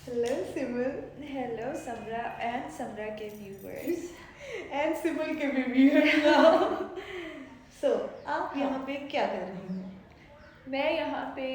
Hello, Simul. Hello, Samra and Samra के viewers. And Simul के भी viewers now. So, आप हाँ. यहाँ पे क्या कर रही हैं? मैं यहाँ पे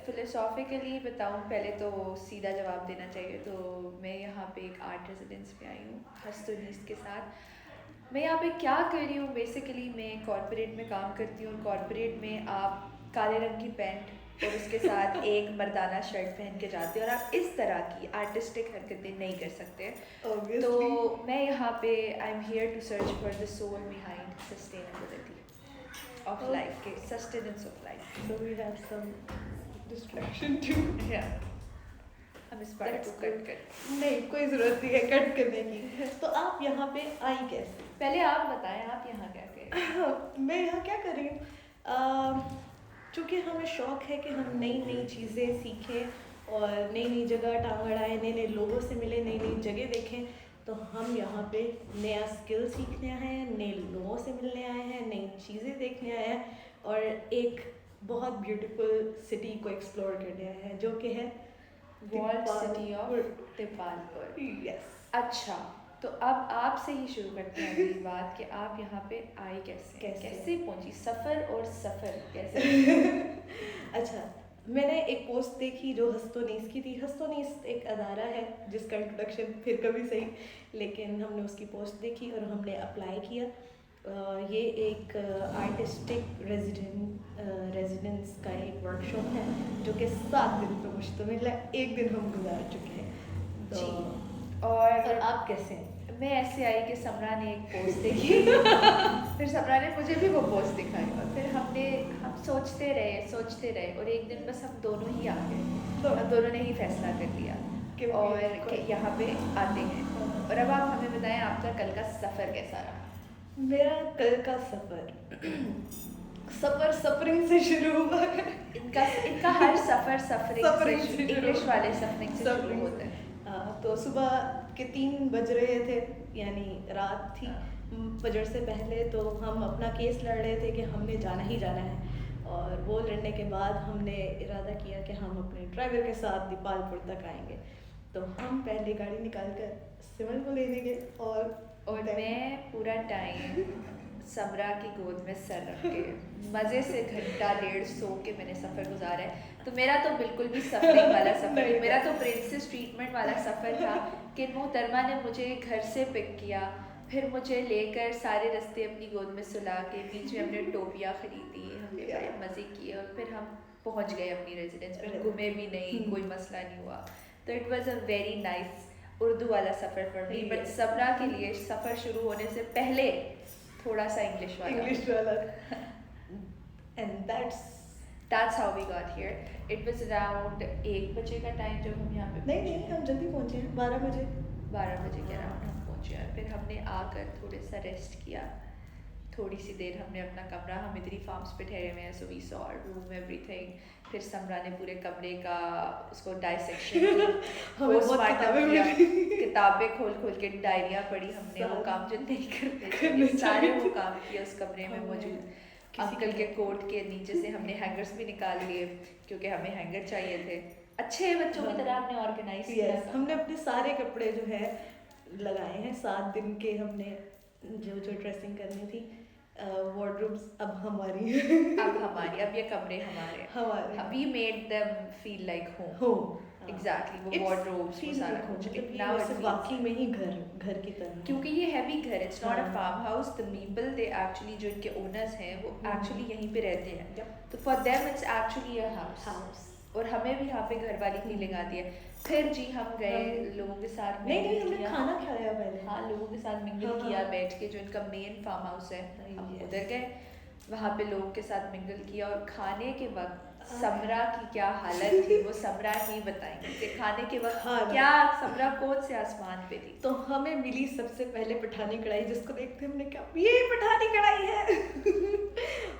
फिलोसॉफिकली बताऊँ, पहले तो सीधा जवाब देना चाहिए, तो मैं यहाँ पे एक आर्ट रेजिडेंस पे आई हूँ हस्तनीस के साथ. मैं यहाँ पे क्या कर रही हूँ, बेसिकली मैं कॉर्पोरेट में काम करती हूँ. कॉर्पोरेट में आप काले रंग की पैंट और उसके साथ एक मर्दाना शर्ट पहन के जाते हो और आप इस तरह की आर्टिस्टिक हरकतें नहीं कर सकते. Obviously. तो मैं यहाँ पे I am here to search for the soul behind sustainability of life के sustenance of life. So we have some distraction too. हम इस बात को कट कर. नहीं, कोई ज़रूरत नहीं है कट करने की. तो आप यहाँ पे आई कैसे? पहले आप बताएं, आप यहाँ क्या करें? मैं यहाँ क्या कर रही हूँ? चूँकि हमें शौक़ है कि हम नई नई चीज़ें सीखें और नई नई जगह टांग अड़ाएं, नए नए लोगों से मिलें, नई नई जगह देखें. तो हम यहाँ पे नया स्किल सीखने आए हैं, नए लोगों से मिलने आए हैं, नई चीज़ें देखने आए हैं और एक बहुत ब्यूटीफुल सिटी को एक्सप्लोर करने आए हैं जो कि है वॉल्ड सिटी ऑफ तिपालपुर. यस. अच्छा, तो अब आपसे ही शुरू करते हैं अगली बात कि आप यहाँ पे आई कैसे पहुँची, सफ़र और सफ़र कैसे? अच्छा, मैंने एक पोस्ट देखी जो हस्तोनीस की थी. हस्तोनीस एक अदारा है जिसका इंट्रोडक्शन फिर कभी सही, लेकिन हमने उसकी पोस्ट देखी और हमने अप्लाई किया. ये एक आर्टिस्टिक रेजिडेंस का एक वर्कशॉप है जो कि 7 दिन पर मुश्तमिल है. एक दिन हम गुजार चुके हैं. तो जी. और आप कैसे हैं? मैं ऐसे आई कि समरा ने एक पोस्ट देखी फिर समरा ने मुझे भी वो पोस्ट दिखाई और फिर हम सोचते रहे और एक दिन बस हम दोनों ही आ गए. हम दोनों ने ही फैसला कर लिया और यहाँ पे आते हैं. और अब आप हमें बताएं आपका कल का सफ़र कैसा रहा? मेरा कल का सफ़र सफरिंग से शुरू हुआ. इनका हर सफ़र सफरिंग से इंग्लिश वाले सफरिंग से शुरू होता है. तो सुबह के 3 बज रहे थे, यानी रात थी. फजर से पहले तो हम अपना केस लड़ रहे थे कि हमने जाना ही जाना है और वो लड़ने के बाद हमने इरादा किया कि हम अपने ड्राइवर के साथ दीपालपुर तक आएंगे. तो हम पहले गाड़ी निकाल कर सिमल को लेने गए और मैं पूरा टाइम समरा की गोद में सर रख के मज़े से घंटा 1.5 सो के मैंने सफ़र गुजारा है. तो मेरा तो बिल्कुल भी सफरिंग वाला सफ़र, मेरा तो प्रिंसेस ट्रीटमेंट वाला सफ़र था कि मोहतरमा ने मुझे घर से पिक किया, फिर मुझे लेकर सारे रास्ते अपनी गोद में सुला के बीच में हमने टोपियाँ ख़रीदी, हमने बड़े मज़े किए और फिर हम पहुँच गए अपनी रेजिडेंस में. घूमे भी नहीं, कोई मसला नहीं हुआ. तो it was a very nice Urdu वाला सफ़र फॉर मी. बट समरा के लिए सफ़र शुरू होने से पहले थोड़ा सा इंग्लिश वाला and that's how we got here. It was around 1 बजे का टाइम जब हम यहाँ पे नहीं हम जल्दी पहुँचे हैं. 12 बजे 12 बजे के अराउंड हम पहुँचे हैं. फिर हमने आकर थोड़ा सा रेस्ट किया, थोड़ी सी देर हमने अपना कमरा, हम इधर ही फार्म्स पे ठहरे हुए हैं, so we saw room everything. फिर समरा ने पूरे कमरे का उसको डायसेक्शन किताबें खोल के डायरिया पढ़ी हमने. वो काम जो नहीं करते सारे वो काम किया उस कमरे में मौजूद. अंकल के कोट के नीचे से हमने हैंगर्स भी निकाल लिए क्योंकि हमें हैंगर चाहिए थे. अच्छे बच्चों की तरह हमने ऑर्गेनाइज किया. हमने अपने सारे कपड़े जो है लगाए हैं. 7 दिन के हमने जो ड्रेसिंग करनी थी. वार्डरोब्स अब हमारी अब ये कमरे हमारे. We made them feel like home. Exactly, वो वार्डरोब्स वो सारा कुछ now it's वाकई में ही घर की तरह, क्योंकि ये हैवी घर. It's not a farm house. The people they actually जो इनके ओनर्स हैं वो एक्चुअली यहीं पे रहते हैं. तो for them it's actually a house और हमें भी यहाँ पे घर वाली फीलिंग आती है. फिर जी हम गए लोगों के साथ नहीं हमने खाना खाया पहले. हाँ, लोगों के साथ मिंगल किया बैठ के. जो इनका मेन फार्म हाउस है हम उधर गए, वहाँ पे लोगों के साथ मिंगल किया. और खाने के वक्त समरा की क्या हालत थी वो समरा ही बताएंगे कि खाने के वक्त क्या समरा कौन से आसमान पे थी. तो हमें मिली सबसे पहले पठानी कढ़ाई, जिसको देखते हमने क्या ये पठानी कढ़ाई है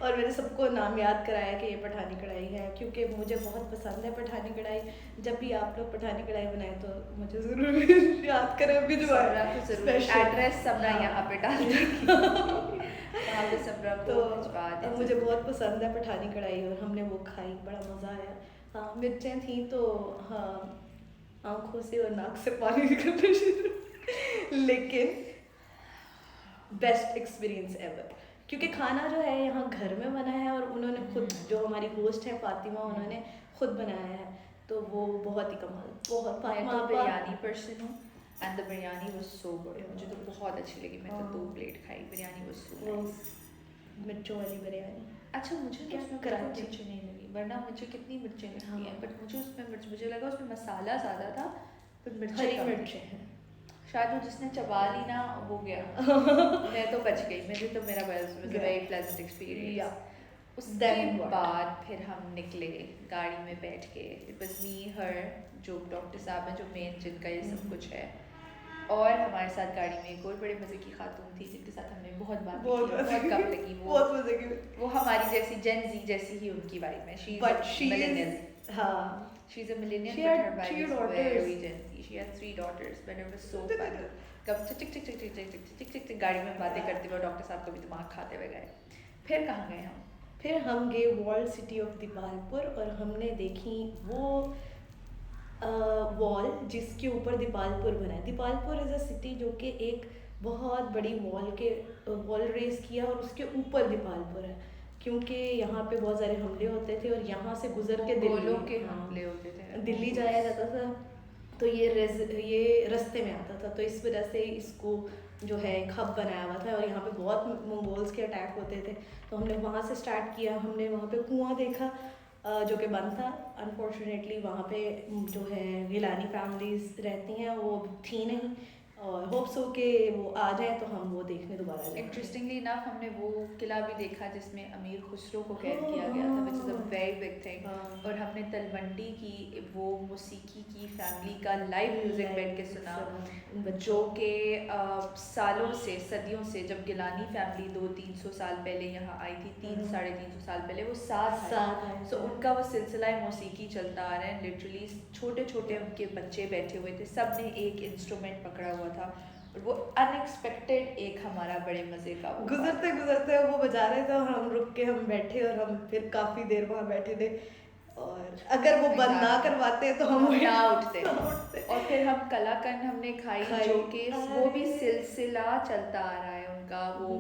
और मैंने सबको नाम याद कराया कि ये पठानी कढ़ाई है क्योंकि मुझे बहुत पसंद है पठानी कढ़ाई. जब भी आप लोग पठानी कढ़ाई बनाए तो मुझे ज़रूर याद करें. एड्रेस समरा यहाँ पे डाल देगी. तो मुझे बहुत पसंद है पठानी कढ़ाई और हमने वो खाई, बड़ा मज़ा आया. हाँ, मिर्चें थी तो हाँ आंखों से और नाक से पानी निकलना शुरू, लेकिन बेस्ट एक्सपीरियंस एवर, क्योंकि खाना जो है यहाँ घर में बना है और उन्होंने खुद, जो हमारी होस्ट है फातिमा, उन्होंने खुद बनाया है, तो वो बहुत ही कमाल, बहुत। मैं फातिमा तो आपा बिरयानी पर्सन हूँ and the biryani was so good, मुझे तो बहुत अच्छी लगी, मैं तो 2 प्लेट खाई, बिरयानी वाज सो वो नाइस। मिर्चों वाली बिरयानी। अच्छा मुझे क्या तो उसमें कराची? मिर्चें नहीं लगी, वरना मुझे कितनी मिर्चें लगती हैं, हाँ। बट मुझे उसमें मुझे लगा उसमें मसाला ज़्यादा था पर मिर्चें हरी कम थी। मिर्चें हैं। शायद वो जिसने चबा ली ना वो गया, मैं तो बच गई, मुझे तो मेरा वेरी प्लेजेंट एक्सपीरियंस। उसके Then what? बाद फिर हम निकले गाड़ी में बैठ के, इट वाज मी हर, जो डॉक्टर साहब हैं जो मेन जिनका ये सब कुछ है, और हमारे साथ गाड़ी में एक और बड़े मज़े की खातून थी जिनके साथ हमने बहुत बात की, बहुत कम लगी वो, बहुत मजे की। वो हमारी जैसी जेन जी जैसी ही उनकी वाइफ है, she But is she millennial, is, हाँ, she is a millennial, She but had her wife 3 is daughters. Very gen Z, she had 3 daughters, but it was so fun, कब टिक टिक टिक टिक टिक टिक टिक टिक टिक गाड़ी में बातें करते हुए डॉक्टर साहब को भी दिमाग खाते हुए गए। फिर कहाँ गए हम? फिर हम गए वॉल सिटी ऑफ दीपालपुर और हमने देखी वो वॉल जिसके ऊपर दीपालपुर बना है। दीपालपुर इज़ अ सिटी जो कि एक बहुत बड़ी वॉल रेस किया और उसके ऊपर दीपालपुर है, क्योंकि यहाँ पे बहुत सारे हमले होते थे और यहाँ से गुजर के गोलों के हाँ, हमले होते थे, दिल्ली जाया जाता था, तो ये रास्ते में आता था, तो इस वजह से इसको जो है एक हब बनाया हुआ था और यहाँ पे बहुत मंगोल्स के अटैक होते थे, तो हमने वहाँ से स्टार्ट किया। हमने वहाँ पे कुआं देखा जो कि बंद था, अनफॉर्चुनेटली वहाँ पे जो है गिलानी फैमिलीज रहती हैं वो थी नहीं, और होप्स हो कि वो आ जाए तो हम वो देखने दोबारा जाएंगे। इंटरेस्टिंगली इनफ हमने वो किला भी देखा जिसमें अमीर खुसरो को कैद किया गया था, which is a very big thing, और हमने तलवंडी की वो मौसीकी की फैमिली का लाइव म्यूज़िक बैठ के सुना, जो कि सालों से, सदियों से, जब गिलानी फैमिली 200-300 साल पहले यहाँ आई थी, 300-350 साल पहले वो साथ आए, तो उनका वो सिलसिला मौसीकी चलता आ रहा है। लिटरली छोटे छोटे उनके बच्चे बैठे हुए थे, सब ने एक इंस्ट्रूमेंट पकड़ा हुआ था, और वो अनएक्सपेक्टेड एक हमारा बड़े मज़े का गुजरते वो बजा रहे थे और हम रुक के हम बैठे और हम फिर काफ़ी देर वहाँ बैठे थे, और अगर वो बंद ना करवाते तो हम ना उठते। और फिर हम कलाकंद हमने खाई, जो कि वो भी सिलसिला चलता आ रहा है उनका, वो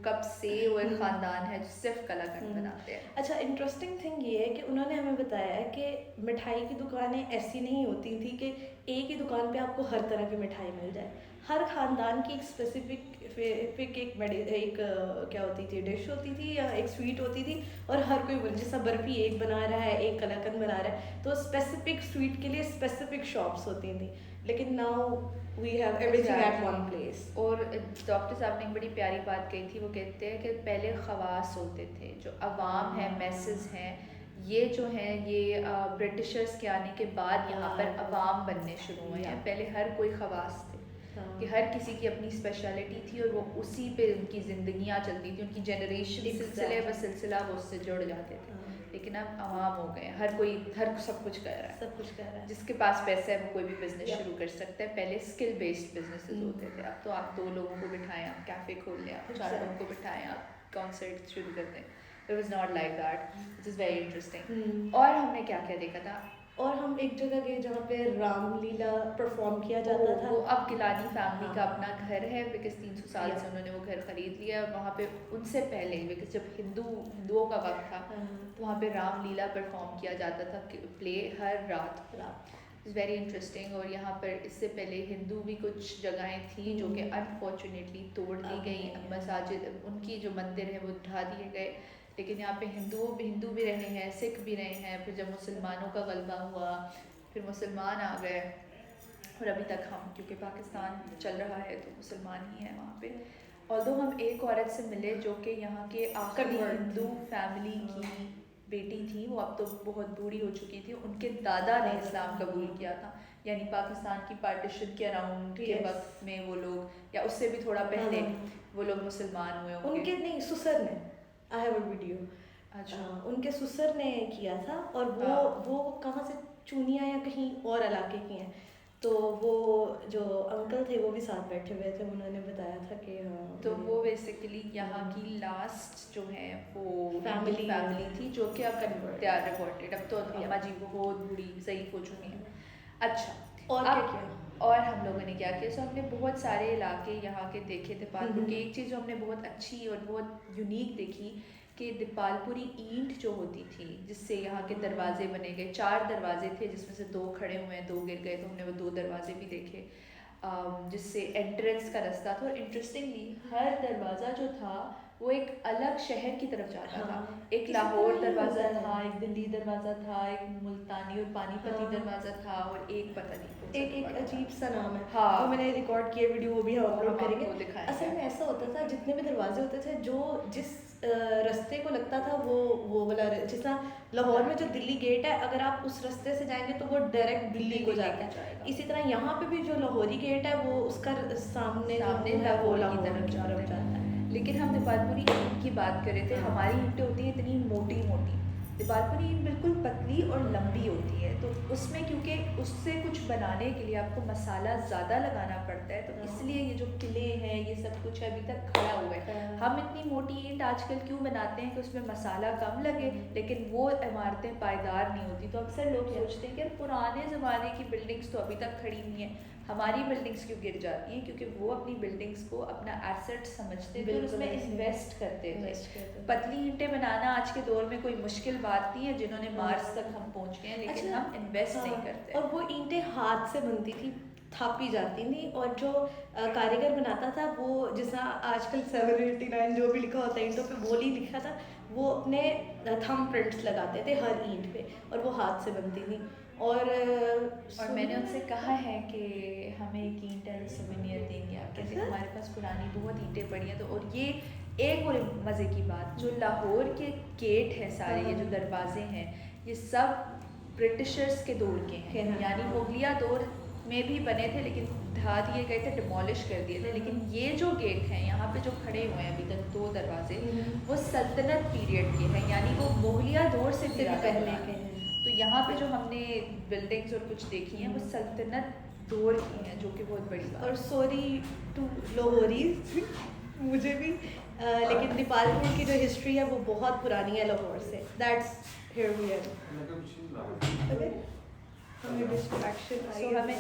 कब से वो एक ख़ानदान है जो सिर्फ कलाकंद बनाते हैं। अच्छा, इंटरेस्टिंग थिंग ये है कि उन्होंने हमें बताया है कि मिठाई की दुकानें ऐसी नहीं होती थी कि एक ही दुकान पे आपको हर तरह की मिठाई मिल जाए, हर ख़ानदान की एक स्पेसिफिक एक क्या होती थी, डिश होती थी या एक स्वीट होती थी, और हर कोई जैसा बर्फ़ी एक बना रहा है, एक कलाकंद बना रहा है, तो स्पेसिफिक स्वीट के लिए स्पेसिफिक शॉप्स होती थी, लेकिन now we have everything at one place. और डॉक्टर साहब ने एक बड़ी प्यारी बात कही थी, वो कहते हैं कि पहले खवास होते थे, जो अवाम है, मैसेज हैं, ये जो हैं ये ब्रिटिशर्स के आने के बाद यहाँ पर अवाम बनने शुरू हुए हैं, पहले हर कोई खवास थे, कि हर किसी की अपनी स्पेशलिटी थी और वो उसी पे उनकी ज़िंदगियाँ चलती थी, उनकी जनरेशन सिलसिले व सिलसिला वो उससे जुड़ जाते थे। लेकिन अब आवाम हो गए, हर कोई सब कुछ कर रहा है, सब कुछ कर रहा है, जिसके पास पैसा है वो कोई भी बिजनेस शुरू कर सकता है। पहले स्किल बेस्ड बिजनेसेस होते थे, अब तो आप 2 लोगों को बिठाएं, आप कैफ़े खोल लें, आप 4 लोगों को बिठाएं, आप कॉन्सर्ट शुरू कर दें। It was not like that, which is very interesting. और हमने क्या क्या देखा था, और हम एक जगह गए जहाँ पे रामलीला परफॉर्म किया जाता था। वो अब गिलानी फैमिली का अपना घर है, बिकॉज 300 साल से उन्होंने वो घर खरीद लिया, और वहाँ पे उनसे पहले, बिकॉज जब हिंदुओं का वक्त था, तो वहाँ पे रामलीला परफॉर्म किया जाता था, प्ले हर रात। It's very interesting. और यहाँ पर इससे पहले हिंदू भी कुछ जगहें थी जो कि अनफॉर्चुनेटली तोड़ दी गई, मसाजिद, उनकी जो मंदिर है वो ढा दिए गए, लेकिन यहाँ पे हिंदू भी रहे हैं, सिख भी रहे हैं। फिर जब मुसलमानों का गलबा हुआ, फिर मुसलमान आ गए, और अभी तक हम, क्योंकि पाकिस्तान चल रहा है तो मुसलमान ही हैं वहाँ पे। ऑल्दो हम एक औरत से मिले जो कि यहाँ के आखिरी हिंदू फैमिली की बेटी थी, वो अब तो बहुत बूढ़ी हो चुकी थी, उनके दादा ने इस्लाम कबूल किया था, यानी पाकिस्तान की पार्टीशन के अराउंड के वक्त में वो लोग, या उससे भी थोड़ा पहले वो लोग मुसलमान हुए होंगे। उनके नहीं, सुसर ने, आई हैव अ वीडियो, अच्छा, उनके सुसर ने किया था, और वो कहाँ से, चूनिया या कहीं और इलाके की हैं, तो वो जो अंकल थे वो भी साथ बैठे हुए थे, उन्होंने बताया था कि तो वो बेसिकली यहाँ की लास्ट जो है वो फैमिली थी, जो कि अब रिवॉर्टेड, अब तो अम्मा जी वो बहुत बूढ़ी ज़ईफ़ हो चुकी हैं, अच्छा, और क्या किया? और हम लोगों ने क्या किया, सो हमने बहुत सारे इलाके यहाँ के देखे दीपालपुर के। एक चीज़ जो हमने बहुत अच्छी और बहुत यूनिक देखी कि दीपालपुरी ईंट जो होती थी जिससे यहाँ के दरवाजे बने गए, 4 दरवाजे थे जिसमें से 2 खड़े हुए हैं, 2 गिर गए, तो हमने वो 2 दरवाजे भी देखे जिससे एंट्रेंस का रास्ता था। और इंटरेस्टिंगली हर दरवाज़ा जो था वो एक अलग शहर की तरफ जाता था। एक इसी लाहौर तरह ही दरवाज़ा होता है। था, एक दिल्ली दरवाज़ा था, एक मुल्तानी और पानीपती हाँ। दरवाज़ा था, और एक पता नहीं कौन सा एक दरवाज़ा था। अजीब सा नाम है। हाँ। वो मैंने रिकॉर्ड किया वीडियो, वो भी हम वो अपलोड हम करेंगे। आपको दिखाएंगे। असल में ऐसा होता था, जितने भी दरवाजे होते थे, जो जिस रास्ते को लगता था वो वाला, जिस तरह लाहौर में जो दिल्ली गेट है, अगर आप उस रास्ते से जाएंगे तो वो डायरेक्ट दिल्ली को जाता लेके जाएगा। है। इसी तरह यहाँ पे भी जो लाहौरी गेट है वो उसका सामने सामने जो है वो लाहौर की लाहौर तरफ की जाता तरफ है। जाता है। लेकिन हम दीपालपुरी ईंट की बात कर रहे थे। हमारी ईंटें होती हैं इतनी मोटी मोटी, दीपालपुरी ईंट बिल्कुल पतली और लंबी होती है, तो उसमें क्योंकि उससे कुछ बनाने के लिए आपको मसाला ज़्यादा लगाना पड़ता है, तो इसलिए ये जो किले हैं ये सब कुछ अभी तक खड़ा हुआ है। हम इतनी मोटी ईंट आजकल क्यों बनाते हैं कि उसमें मसाला कम लगे, लेकिन वो इमारतें पायदार नहीं होती। तो अक्सर लोग सोचते हैं कि पुराने ज़माने की बिल्डिंग्स तो अभी तक खड़ी नहीं है, हमारी बिल्डिंग्स क्यों गिर जाती हैं? क्योंकि वो अपनी बिल्डिंग्स को अपना एसेट समझते थे और उसमें इन्वेस्ट करते थे। पतली ईंटें बनाना आज के दौर में कोई मुश्किल बात नहीं है, जिन्होंने मार्स तक हम पहुंच गए हैं, लेकिन हम इन्वेस्ट नहीं करते। और वो ईंटें हाथ से बनती थी, थापी जाती थी, और जो कारीगर बनाता था वो, जैसा आजकल 789 जो भी लिखा होता है ईंटों पे, वो नहीं लिखा था, वो अपने थंब प्रिंट्स लगाते थे हर ईंट पे, और वो हाथ से बनती थी। और मैंने उनसे कहा है कि हमें एक ईंट एंड सोवेनियर देंगे आप, कहते हमारे पास पुरानी बहुत ईंटें पड़ी हैं। तो और ये एक और मज़े की बात, जो लाहौर के गेट हैं सारे, ये जो दरवाजे हैं, ये सब ब्रिटिशर्स के दौर के हैं, यानी मुगलिया दौर में भी बने थे लेकिन ढा दिए गए थे, डिमोलिश कर दिए थे। लेकिन ये जो गेट हैं यहाँ पे जो खड़े हुए हैं अभी तक 2 दरवाजे, वो सल्तनत पीरियड के हैं, यानी वो मुगलिया दौर से भी पहले के हैं। तो यहाँ पे जो हमने बिल्डिंग्स और कुछ देखी हैं वो सल्तनत दौर की हैं, जो कि बहुत बड़ी बात। और सॉरी टू लाहौरीज मुझे भी लेकिन दीपालपुर की जो हिस्ट्री है वो बहुत पुरानी है लाहौर से। That's here we are. हमें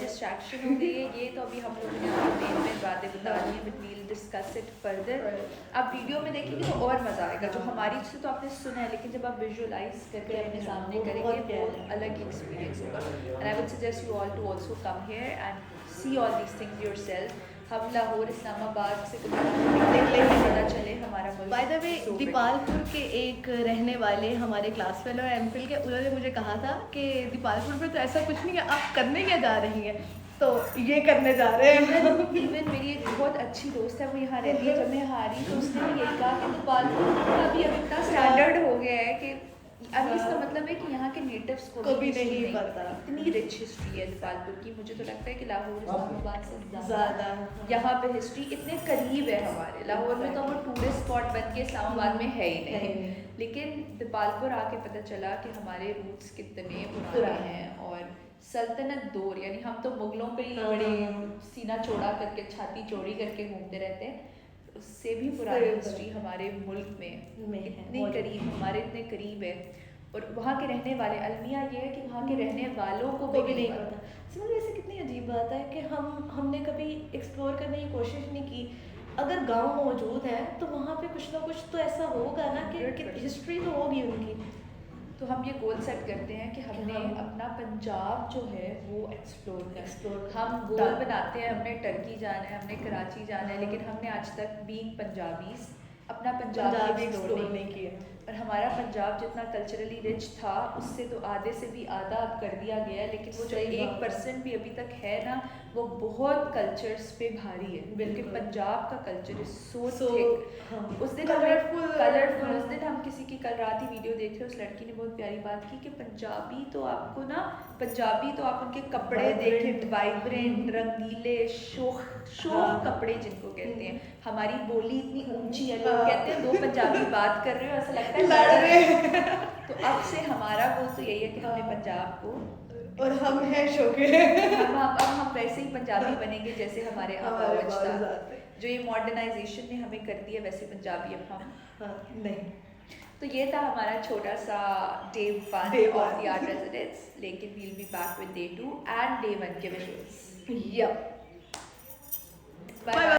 डिस्ट्रैक्शन हो गई है। ये तो अभी हम लोगों ने आपको मेन बातें बता दी हैं, but we'll discuss it further. अब वीडियो में देखेंगे तो और मज़ा आएगा। जो हमारी से तो आपने सुना है, लेकिन जब आप विजुअलाइज करके अपने सामने करेंगे वो अलग एक्सपीरियंस होगा। And I would suggest you all to also come here and see all these things yourself. हम लाहौर इस्लामाबाद से निकले ही पता चले हमारा मुल्क। बाय द वे, दीपालपुर के एक रहने वाले हमारे क्लास फेलो एमफिल के, उन्होंने मुझे कहा था कि दीपालपुर में तो ऐसा कुछ नहीं है, आप करने क्या जा रही हैं? तो ये करने जा रहे हैं। इवन मेरी एक बहुत अच्छी दोस्त है, वो यहाँ रहती है, जब मैं यहाँ आ रही तो उसने भी यही कहा कि दीपालपुर का अभी अब इतना स्टैंडर्ड हो गया है कि अभी इसका मतलब है कि यहाँ के नेटिव्स को भी नहीं पता। इतनी रिच हिस्ट्री है दीपालपुर की। मुझे तो लगता है कि लाहौर इस्लामाबाद से ज़्यादा यहाँ पे हिस्ट्री इतने करीब है हमारे। लाहौर में तो वो टूरिस्ट स्पॉट बन के इस्लामाबाद में है ही नहीं, लेकिन दीपालपुर आके पता चला कि हमारे रूट्स कितने पुराने हैं। और सल्तनत दौर, यानी हम तो मुगलों पे ही बड़े सीना चौड़ा करके, छाती चौड़ी करके घूमते रहते हैं, उससे भी पुरानी हिस्ट्री हमारे मुल्क में इतनी करीब, हमारे इतने करीब है। और वहाँ के रहने वाले, अलमिया ये है कि वहाँ के रहने वालों को भी नहीं पता। समझ ऐसे कितनी अजीब बात है कि हमने कभी एक्सप्लोर करने की कोशिश नहीं की। अगर गांव मौजूद है तो वहाँ पे कुछ ना कुछ तो ऐसा होगा ना कि हिस्ट्री तो होगी उनकी। तो हम ये गोल सेट करते हैं कि हमने अपना पंजाब जो है वो एक्सप्लोर हम गोल बनाते हैं, हमने टर्की जाना है, हमने कराची जाना है, लेकिन हमने आज तक बीइंग पंजाबीज अपना पंजाब एक्सप्लोर नहीं किया। और हमारा पंजाब जितना कल्चरली रिच था उससे तो आधे से भी आधा अब कर दिया गया है, लेकिन वो जो 1% भी अभी तक है ना, वो बहुत कल्चर्स पे भारी है। बिल्कुल पंजाब का कल्चर इज सो थिक। उस दिन कलरफुल उस दिन हम किसी की कल रात ही वीडियो देख रहे, उस लड़की ने बहुत प्यारी बात की कि पंजाबी तो आप उनके कपड़े देखें, वाइब्रेंट, रंगीले, शोख कपड़े जिनको कहते हैं। हमारी बोली इतनी ऊंची है, लोग कहते हैं 2 पंजाबी बात कर रहे हो, ऐसा लगता है लड़ रहे। तो अब से हमारा गोल तो यही है कि हमने पंजाब को, और हम हैं शौके, हम वैसे ही पंजाबी बनेंगे जैसे हमारे जो ये मॉडर्नाइजेशन ने हमें कर दिया, वैसे पंजाबी अब हम नहीं। तो ये था हमारा छोटा सा day 1 Day of one. The art residence, लेकिन we'll be back with day 2 and day 1 के विजुअल्स। Yep.